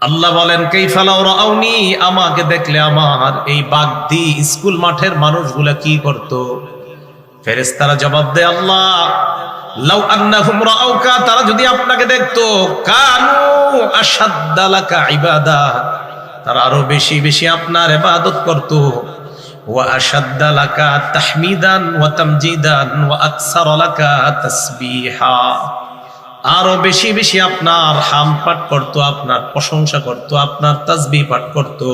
আল্লাহ বলেন কাইফা লাউ রাউনি, আমাকে দেখলে আমার এই বাগদি স্কুল মাঠের মানুষগুলা কি করত? ফেরেশতারা জবাব দেয়, আল্লাহ লাউ আন্নাহুম রাউকা, তারা যদি আপনাকে দেখতো, কানু আশাদ্দা লাকা ইবাদা, তারা আরো বেশি বেশি আপনার ইবাদত করত, ওয়া আশাদ্দা লাকা তাহমিদান ওয়া তামজিদান ওয়া আকসার লাকা তাসবিহা, আরো বেশি বেশি আপনার হাম পাঠ করতো, আপনার প্রশংসা করতো, আপনার তাসবিহ পাঠ করতো।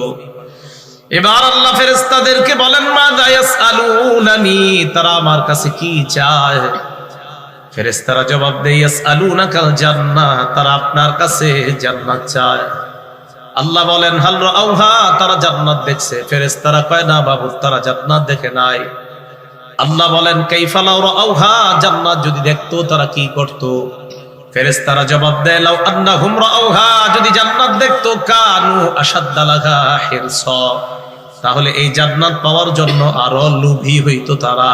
এবার আল্লাহ ফেরেশতাদেরকে বলেন, মাযা ইয়াসআলুনানি, তারা আমার কাছে কি চায়? ফেরেশতারা জবাব দেয়, ইয়াসআলুনাকাল জান্নাহ, তারা আপনার কাছে জান্নাত চায়। আল্লাহ বলেন, হাল রাআউহা, তারা জান্নাত দেখছে? ফেরেশতারা কয়, না বাবু, তারা জান্নাত দেখে নাই। আল্লাহ বলেন, কাইফা লাউ রাআউহা, জান্নাত যদি দেখতো তারা কি করত? ফেরেশতারা জবাব দেয়, লাউ আন্নাহুম রাআউহা, যদি জান্নাত দেখতো, কানু আশাদ্দা লাহা হিরসা, তাহলে এই জান্নাত পাওয়ার জন্য আরো লোভী হইতো তারা।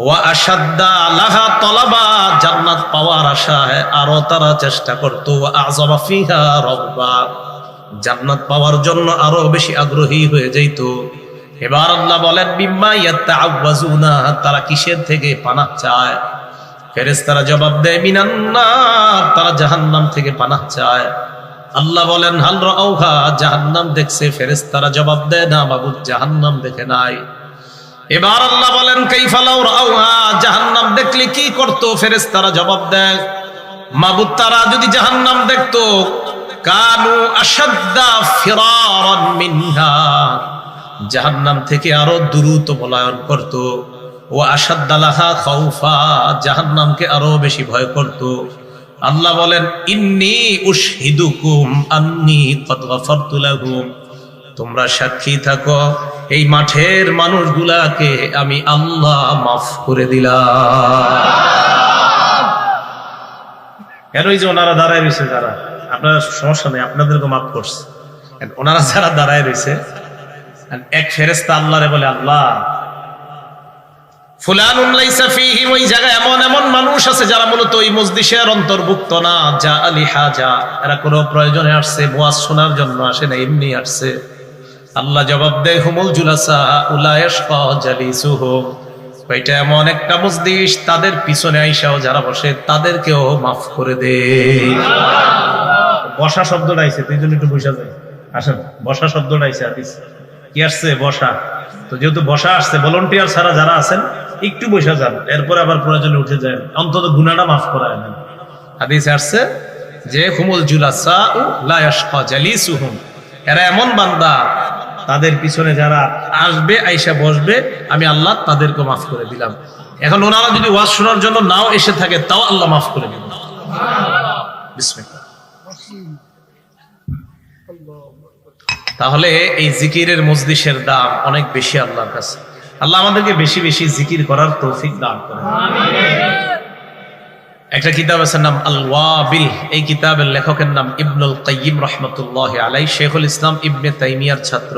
ওয়া আশাদ্দা লাহা তলাবা, জান্নাত পাওয়ার আশায় আরো তারা চেষ্টা করতো। ওয়া আযমা ফিহা রাগবা, জান্নাত পাওয়ার জন্য আরো বেশি আগ্রহী হয়ে যাইত। এবার আল্লাহ বলেন, বিম্মা ইয়াতাআওয়াজুনা, তারা কিসের থেকে পানাহ চায়? ফেরেশতারা জবাব দেয়, মিনান নার, তারা জাহান্নাম থেকে পানাহ চায়। আল্লাহ বলেন, হাল রাআউহা, জাহান্নাম দেখছে? ফেরেশতারা জবাব দেয়, না বাবু, জাহান্নাম দেখে নাই। এবার আল্লাহ বলেন, কাইফা লাউ রাআউহা, জাহান্নাম দেখলে কি করত? ফেরেশতারা জবাব দেয়, মাবুদ, তারা যদি জাহান্নাম দেখতো, কানু আশাদ্দা ফিরারান মিনহা, জাহান্নাম থেকে আরো দ্রুত পলায়ন করত। ও আশাদ্দা লাহা খাউফা, জাহান্নামকে আরো বেশি ভয় করত। আল্লাহ বলেন, ইন্নী উশহিদুকুম আন্নী কদ গফারতু লাহুম, তোমরা সাক্ষী থাকো, এই মাঠের মানুষগুলাকে আমি আল্লাহ মাফ করে দিলাম। কেন? এই যে ওনারা দাঁড়ায় রয়েছে, যারা, আপনার সমস্যা নেই, আপনাদেরকে মাফ করছে। ওনারা যারা দাঁড়ায় রয়েছে, এক ফেরেশতা আল্লাহরে বলে, আল্লাহ ফুলানুন লাইসা ফীহি, ওই জায়গায় এমন এমন মানুষ আছে যারা মূলত ওই মজলিসের অন্তর্ভুক্ত না, যা আলী হাজা, এরা কোনো প্রয়োজনে আসছে, ওয়াজ শোনার জন্য আসে না, এমনি আসছে। আল্লাহ জবাব দেয়, হুমুল জুলাসা উলা ইয়াশকা জালিসুহুম, ওইটা এমন একটা মজলিস, তাদের পিছনে আইসাও যারা বসে তাদেরকেও মাফ করে দে। বসা শব্দটা আইছে, তুই জন্য একটু বসা যায়, আসেন, বসা শব্দটা আইছে, হাদিস কি আসছে? বসা। তো যেহেতু বসা আসছে, ভলান্টিয়ার ছাড়া যারা আছেন একটু বসা যান, এরপরে আবার প্রয়োজনে উঠে যায়, অন্তত গুনাহটা মাফ করা নেন। হাদিসে আসছে যে হুমুল জুলাসা লা ইয়াশকা জালিসুহুম, এরা এমন বান্দা, তাদের পিছনে যারা আসবে, আইসা বসবে, আমি আল্লাহ তাদেরকে মাফ করে দিলাম। এখন ওনারা যদি ওয়াজ শোনার জন্য নাও এসে থাকে, তাও আল্লাহ মাফ করে দিবেন। বিসমিল্লাহ। তাহলে এই জিকিরের মজলিসের দাম অনেক বেশি আল্লাহর কাছে। আল্লাহ আমাদেরকে বেশি বেশি জিকির করার তৌফিক দান করেন। একটা কিতাব আছে, নাম আল ওয়াবিল, এই কিতাবের লেখকের নাম ইবনুল কাইয়িম রাহমাতুল্লাহি আলাইহি, শেখুল ইসলাম ইবনে তাইমিয়ার ছাত্র।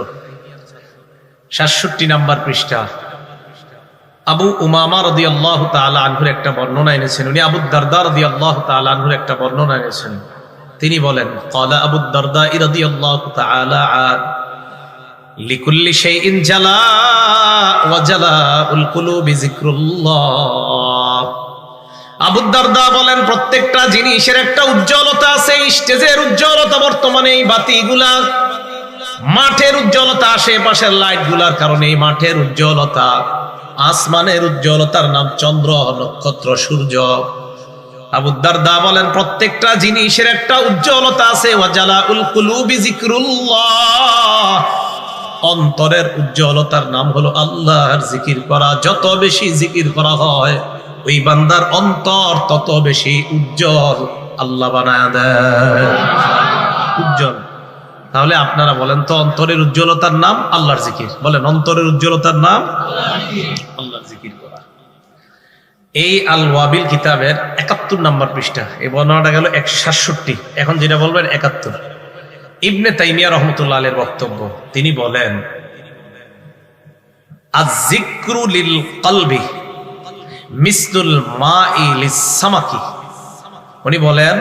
৬৭ নাম্বার পৃষ্ঠা। আবু উমামা রাদিয়াল্লাহু তাআলা আনহুর একটা বর্ণনা এনেছেন, উনি আবু দারদা রাদিয়াল্লাহু তাআলা আনহুর একটা বর্ণনা এনেছেন। তিনি বলেন, ক্বালা আবু দারদা রাদিয়াল্লাহু তাআলা আন, লিকুল্লি শাইইন জালা ওয়া জালাউল কুলুবি যিকরুল্লাহ। আবু দারদা বলেন, প্রত্যেকটা জিনিসের একটা উজ্জ্বলতা আছে। স্টেজের উজ্জ্বলতা বর্তমানে এই বাতিগুলা, মাঠের উজ্জ্বলতা, আশেপাশের লাইট গুলার কারণে এই মাঠের উজ্জ্বলতা, আসমানের উজ্জ্বলতার নাম চন্দ্র, নক্ষত্র, সূর্য। আবু দারদা বলেন, প্রত্যেকটা জিনিসের একটা উজ্জ্বলতা আছে। ওয়া জালাউল কুলুবি যিকরুল্লাহ, অন্তরের উজ্জ্বলতার নাম হলো আল্লাহর জিকির করা। যত বেশি জিকির করা হয়, ওই বান্দার অন্তর তত বেশি উজ্জ্বল আল্লাহ বানায় দেয়, উজ্জ্বল। তাহলে আপনারা বলেন তো, অন্তরের উজ্জ্বলতার নাম আল্লাহর জিকির। বলেন, অন্তরের উজ্জ্বলতার নাম আল্লাহর জিকির করা। এই আল ওয়াবিল কিতাবের ৭১ নাম্বার পৃষ্ঠা, এই বর্ণনাটা গেল ৬৭। এখন যেটা বলবেন ৭১। ইবনে তাইমিয়া রাহমাতুল্লাহ আলাইহির বক্তব্য, তিনি বলেন, আয-যিকরু লিল কলবি মিসলুল মাই লিস সামাকি। উনি বলেন,